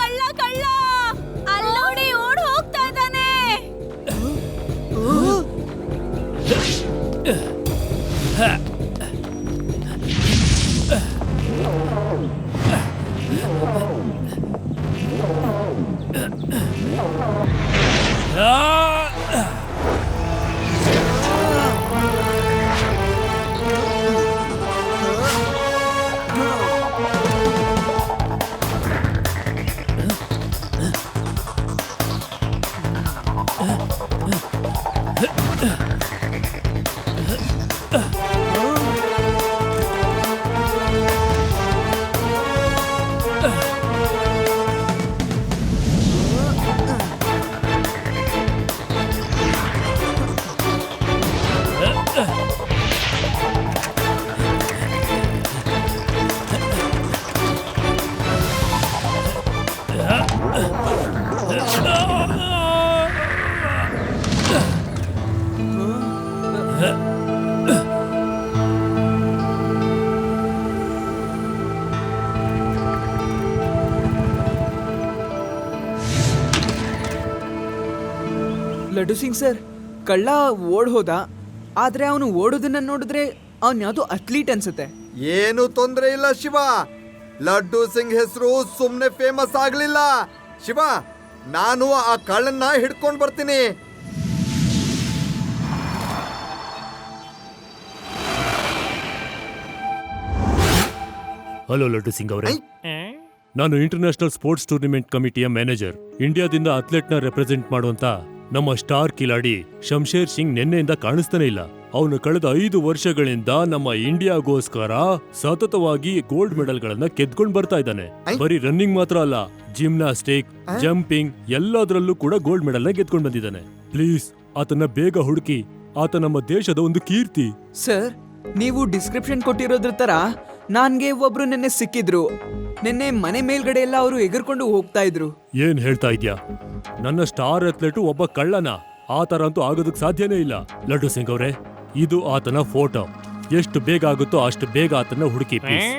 ಕಳ್ಳ ಕಳ್ಳ ಅಲ್ಲಿ ನೋಡಿ ಓಡ್ ಹೋಗ್ತಾ ಇದ್ದಾನೆ. ಲಡ್ಡು ಸಿಂಗ್ ಸರ್, ಕಳ್ಳ ಓಡ್ ಹೋದ. ಆದ್ರೆ ಅವನು ಓಡೋದನ್ನ ನೋಡಿದ್ರೆ ಅವನ್ ಯಾವ್ದೋ ಅಥ್ಲೀಟ್ ಅನ್ಸುತ್ತೆ. ಏನು ತೊಂದ್ರೆ ಇಲ್ಲ ಶಿವ, ಲಡ್ಡು ಸಿಂಗ್ ಹೆಸರು ಸುಮ್ನೆ ಫೇಮಸ್ ಆಗ್ಲಿಲ್ಲ. ಶಿವ, ನಾನು ಆ ಕಳ್ಳನ್ನ ಹಿಡ್ಕೊಂಡ್ ಬರ್ತೀನಿ. ಹಲೋ ಲಡ್ಡು ಸಿಂಗ್ ಅವರೇ, ನಾನು ಇಂಟರ್ನ್ಯಾಷನಲ್ ಸ್ಪೋರ್ಟ್ಸ್ ಟೂರ್ನಿಮೆಂಟ್ ಕಮಿಟಿಯ ಮ್ಯಾನೇಜರ್. ಇಂಡಿಯಾದಿಂದ ಅಥ್ಲೆಟ್ನ ರೆಪ್ರೆಸೆಂಟ್ ಮಾಡುವಂತ ನಮ್ಮ ಸ್ಟಾರ್ ಕಿಲಾಡಿ ಶಂಶೇರ್ ಸಿಂಗ್ ನಿನ್ನೆಯಿಂದ ಕಾಣಿಸ್ತಾನೆ ಇಲ್ಲ. ಅವನು ಕಳೆದ 5 ವರ್ಷಗಳಿಂದ ನಮ್ಮ ಇಂಡಿಯಾಗೋಸ್ಕರ ಸತತವಾಗಿ ಗೋಲ್ಡ್ ಮೆಡಲ್ ಗಳನ್ನ ಗೆದ್ಕೊಂಡ್ ಬರ್ತಾ ಇದ್ದಾನೆ. ಬರೀ ರನ್ನಿಂಗ್ ಮಾತ್ರ ಅಲ್ಲ, ಜಿಮ್ನಾಸ್ಟಿಕ್, ಜಂಪಿಂಗ್ ಎಲ್ಲದರಲ್ಲೂ ಕೂಡ ಗೋಲ್ಡ್ ಮೆಡಲ್ ನ ಗೆದ್ಕೊಂಡ್ ಬಂದಿದ್ದಾನೆ. ಪ್ಲೀಸ್ ಆತನ ಬೇಗ ಹುಡುಕಿ, ಆತ ನಮ್ಮ ದೇಶದ ಒಂದು ಕೀರ್ತಿ. ಸರ್, ನೀವು ಡಿಸ್ಕ್ರಿಪ್ಷನ್ ಕೊಟ್ಟಿರೋದ್ರ ತರ ನನ್ಗೆ ಒಬ್ರು ನಿನ್ನೆ ಸಿಕ್ಕಿದ್ರು. ನಿನ್ನೆ ಮನೆ ಮೇಲ್ಗಡೆ ಎಲ್ಲ ಅವರು ಎಗರ್ಕೊಂಡು ಹೋಗ್ತಾ ಇದ್ರು. ಏನ್ ಹೇಳ್ತಾ ಇದ್ಯಾ? ನನ್ನ ಸ್ಟಾರ್ ಅಥ್ಲೆಟ್ ಒಬ್ಬ ಕಳ್ಳನ? ಆ ತರ ಅಂತೂ ಆಗೋದಕ್ ಸಾಧ್ಯನೇ ಇಲ್ಲ. ಲಡ್ಡು ಸಿಂಗ್ ಅವರೇ, ಇದು ಆತನ ಫೋಟೋ. ಎಷ್ಟು ಬೇಗ ಆಗುತ್ತೋ ಅಷ್ಟು ಬೇಗ ಆತನ ಹುಡುಕಿ ಪ್ಲೀಸ್.